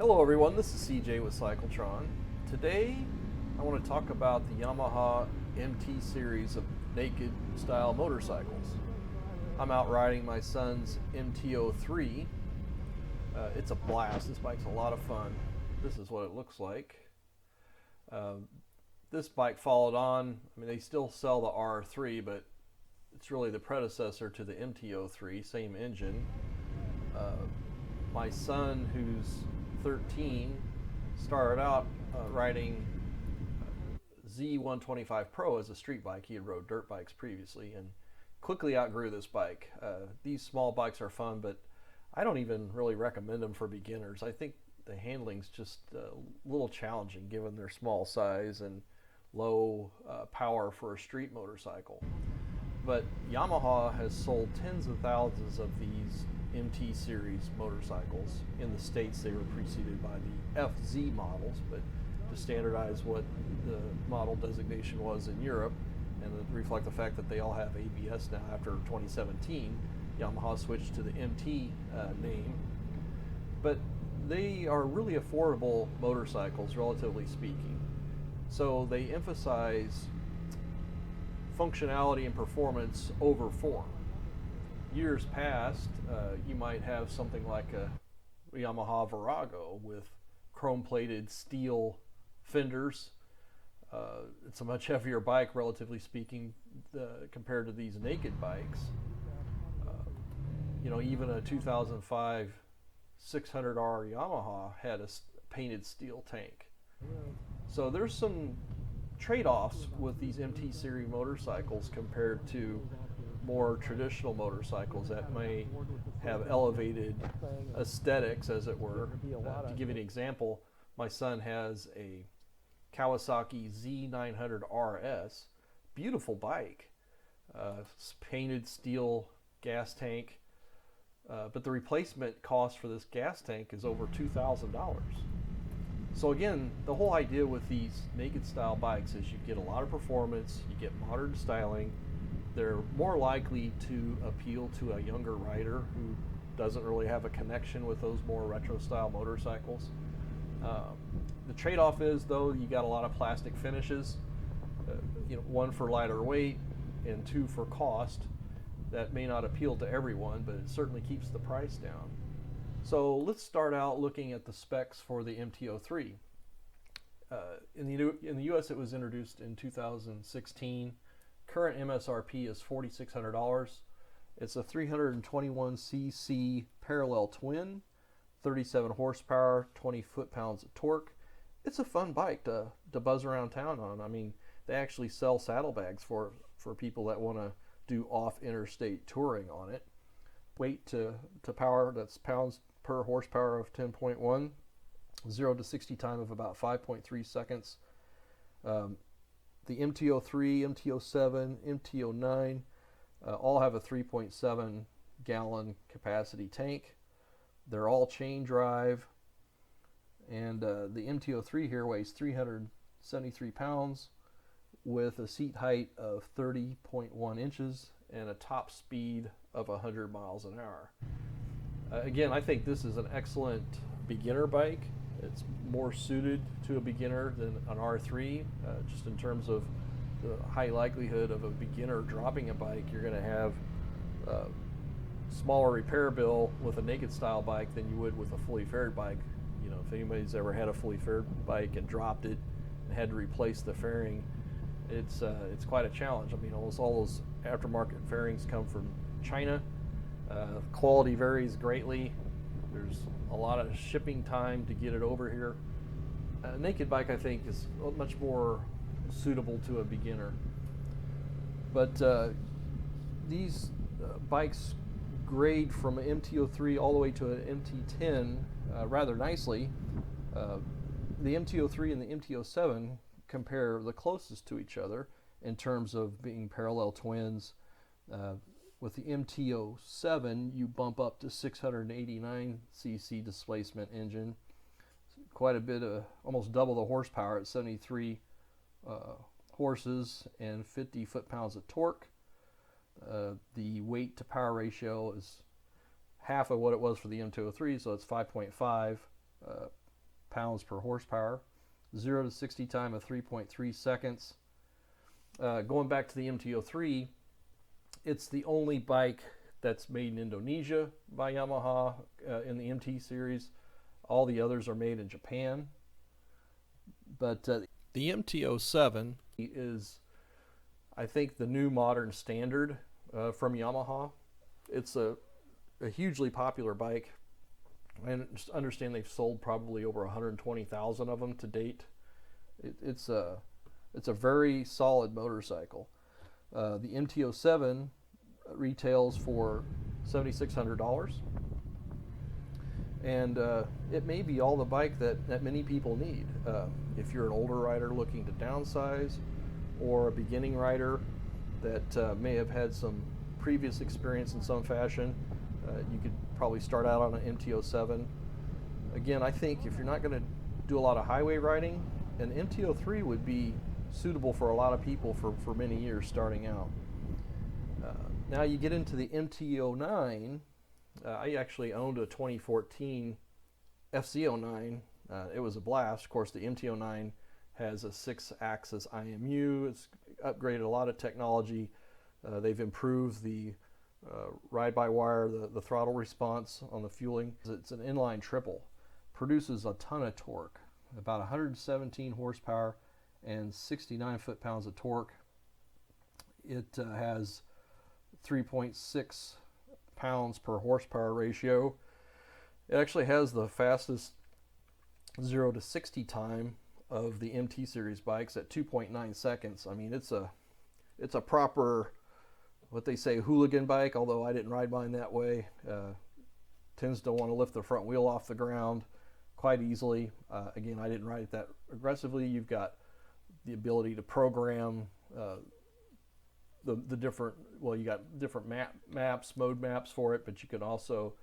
Hello everyone, this is CJ with Cycletron. Today I want to talk about the Yamaha MT series of naked style motorcycles. I'm out riding my son's MT03. It's a blast. This bike's a lot of fun. This is what it looks like. This bike followed on, they still sell the R3, but it's really the predecessor to the MT03, same engine. My son, who's 13, started out riding Z125 Pro as a street bike. He had rode dirt bikes previously and quickly outgrew this bike. These small bikes are fun, but I don't even really recommend them for beginners. I think the handling's just a little challenging given their small size and low power for a street motorcycle. But Yamaha has sold tens of thousands of these MT series motorcycles. In the States they were preceded by the FZ models, but to standardize what the model designation was in Europe and to reflect the fact that they all have ABS now after 2017, Yamaha switched to the MT name. But they are really affordable motorcycles, relatively speaking. So they emphasize functionality and performance over form. Years past, you might have something like a Yamaha Virago with chrome-plated steel fenders. It's a much heavier bike, relatively speaking, compared to these naked bikes. Even a 2005 600R Yamaha had a painted steel tank. So there's some trade-offs with these MT series motorcycles compared to more traditional motorcycles that may have elevated aesthetics, as it were. To give you an example, my son has a Kawasaki Z900 RS, beautiful bike, painted steel gas tank, but the replacement cost for this gas tank is over $2,000. So again, the whole idea with these naked style bikes is you get a lot of performance, you get modern styling. They're more likely to appeal to a younger rider who doesn't really have a connection with those more retro style motorcycles. The trade-off is, though, you got a lot of plastic finishes, one for lighter weight and two for cost. That may not appeal to everyone, but it certainly keeps the price down. So let's start out looking at the specs for the MT03. In the US it was introduced in 2016. Current MSRP is $4,600. It's a 321cc parallel twin, 37 horsepower, 20 foot-pounds of torque. It's a fun bike to buzz around town on. They actually sell saddlebags for people that want to do off-interstate touring on it. Weight to power, that's pounds per horsepower of 10.1, 0 to 60 time of about 5.3 seconds. The MT03, MT07, MT09 all have a 3.7 gallon capacity tank. They're all chain drive, and the MT03 here weighs 373 pounds with a seat height of 30.1 inches and a top speed of 100 miles an hour. Again, I think this is an excellent beginner bike. It's more suited to a beginner than an R3, just in terms of the high likelihood of a beginner dropping a bike. You're going to have a smaller repair bill with a naked style bike than you would with a fully faired bike. If anybody's ever had a fully faired bike and dropped it and had to replace the fairing, it's quite a challenge. Almost all those aftermarket fairings come from China. Quality varies greatly. There's a lot of shipping time to get it over here. A naked bike, I think, is much more suitable to a beginner. But these bikes grade from an MT03 all the way to an MT10 rather nicely. The MT03 and the MT07 compare the closest to each other in terms of being parallel twins. With the MT07, you bump up to 689cc displacement engine, quite a bit of, almost double the horsepower at 73 horses and 50 foot-pounds of torque. The weight to power ratio is half of what it was for the MT03, so it's 5.5. pounds per horsepower. 0 to 60 time of 3.3 seconds. Going back to the MT03, it's the only bike that's made in Indonesia by Yamaha in the MT series. All the others are made in Japan. But the MT07 is, I think, the new modern standard from Yamaha. It's a hugely popular bike. I understand they've sold probably over 120,000 of them to date. It's a very solid motorcycle. The MT07 retails for $7,600, and it may be all the bike that many people need. If you're an older rider looking to downsize, or a beginning rider that may have had some previous experience in some fashion, you could probably start out on an MT07. Again, I think if you're not going to do a lot of highway riding, an MT03 would be suitable for a lot of people for many years starting out. Now you get into the MT09. I actually owned a 2014 FC09. It was a blast. Of course, the MT09 has a 6-axis IMU. It's upgraded a lot of technology. They've improved the ride-by-wire, the throttle response on the fueling. It's an inline triple. Produces a ton of torque, about 117 horsepower and 69 foot-pounds of torque. It has 3.6 pounds per horsepower ratio. It actually has the fastest 0 to 60 time of the MT series bikes at 2.9 seconds. I mean, it's a proper, what they say, hooligan bike, although I didn't ride mine that way. Tends to want to lift the front wheel off the ground quite easily. Again, I didn't ride it that aggressively. You've got the ability to program the different, well, you got different mode maps for it, but you can also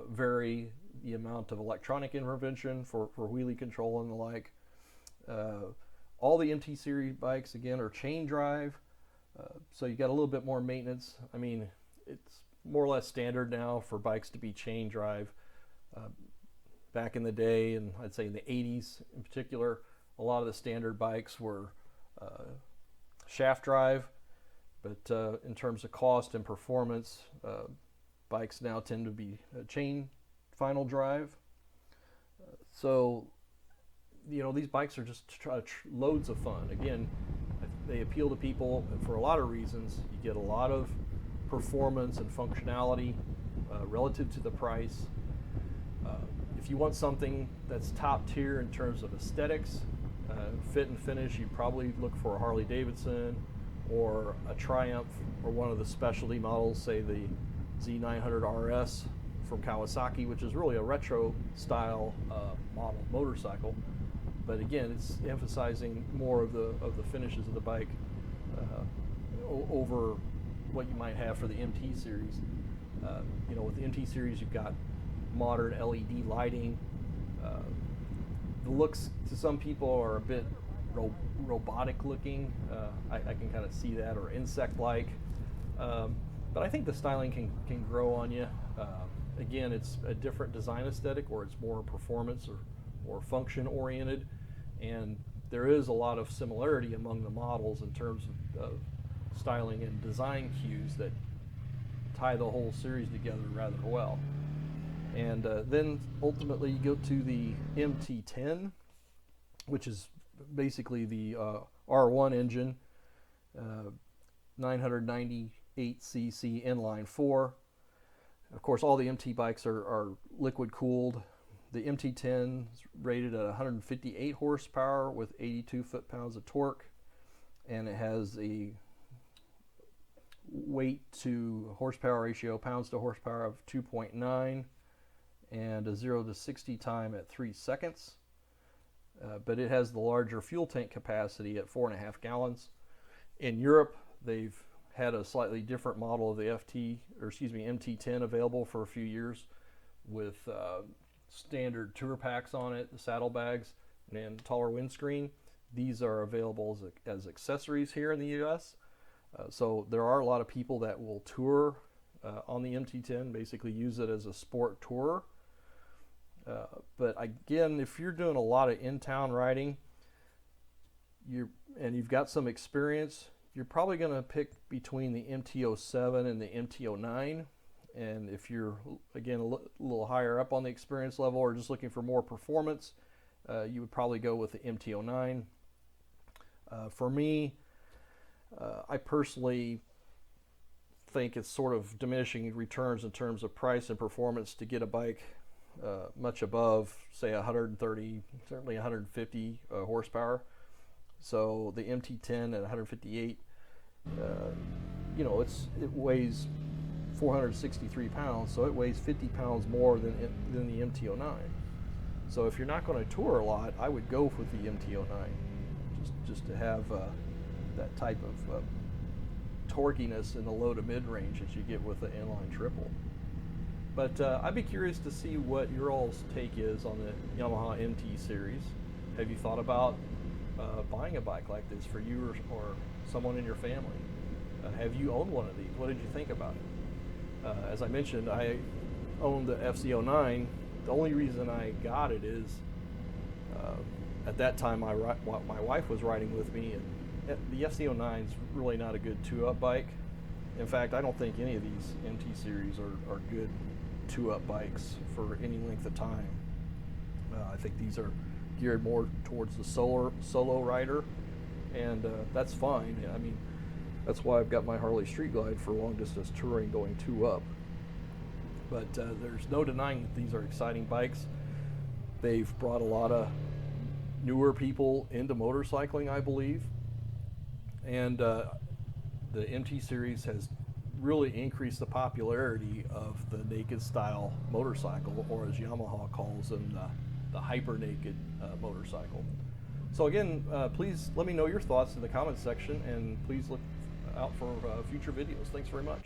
vary the amount of electronic intervention for wheelie control and the like. All the MT series bikes, again, are chain drive, so you got a little bit more maintenance. I mean, it's more or less standard now for bikes to be chain drive. Back in the day, and I'd say in the 80s in particular, a lot of the standard bikes were shaft drive, but in terms of cost and performance, bikes now tend to be chain final drive. So, you know, these bikes are just loads of fun. Again, they appeal to people for a lot of reasons. You get a lot of performance and functionality relative to the price. If you want something that's top tier in terms of aesthetics, fit and finish, you probably look for a Harley Davidson or a Triumph or one of the specialty models, say the Z900 RS from Kawasaki, which is really a retro style model motorcycle. But again, it's emphasizing more of the finishes of the bike over what you might have for the MT series. You know, with the MT series, you've got modern LED lighting. The looks to some people are a bit robotic looking. I can kind of see that, or insect-like. But I think the styling can grow on you. Again, it's a different design aesthetic, or it's more performance or function oriented, and there is a lot of similarity among the models in terms of styling and design cues that tie the whole series together rather well. And then ultimately you go to the MT10, which is basically the R1 engine, 998cc inline 4. Of course, all the MT bikes are liquid cooled. The MT10 is rated at 158 horsepower with 82 foot-pounds of torque, and it has a weight to horsepower ratio, pounds to horsepower, of 2.9 and a 0 to 60 time at 3 seconds. But it has the larger fuel tank capacity at 4.5 gallons. In Europe, they've had a slightly different model of the MT10 available for a few years with standard tour packs on it, the saddlebags, and taller windscreen. These are available as accessories here in the US. So there are a lot of people that will tour on the MT10, basically use it as a sport tourer. But again, if you're doing a lot of in-town riding, and you've got some experience, you're probably going to pick between the MT07 and the MT09. And if you're, again, a little higher up on the experience level or just looking for more performance, you would probably go with the MT09. For me, I personally think it's sort of diminishing returns in terms of price and performance to get a bike much above, say, 130, certainly 150 horsepower. So the MT10 at 158, you know, it weighs 463 pounds, so it weighs 50 pounds more than the MT09. So if you're not going to tour a lot, I would go with the MT09, just to have that type of torquiness in the low to mid range that you get with the inline triple. But I'd be curious to see what your all's take is on the Yamaha MT series. Have you thought about buying a bike like this for you or someone in your family? Have you owned one of these? What did you think about it? As I mentioned, I owned the FZ09. The only reason I got it is at that time my wife was riding with me, and the FZ09 is really not a good two-up bike. In fact, I don't think any of these MT series are good two-up bikes for any length of time. I think these are geared more towards the solo rider, and that's fine. I mean, that's why I've got my Harley Street Glide for long distance touring going two-up. But there's no denying that these are exciting bikes. They've brought a lot of newer people into motorcycling, I believe. And the MT series has really increased the popularity of the naked style motorcycle, or as Yamaha calls them, the hyper naked motorcycle. So again, please let me know your thoughts in the comments section, and please look out for future videos. Thanks very much.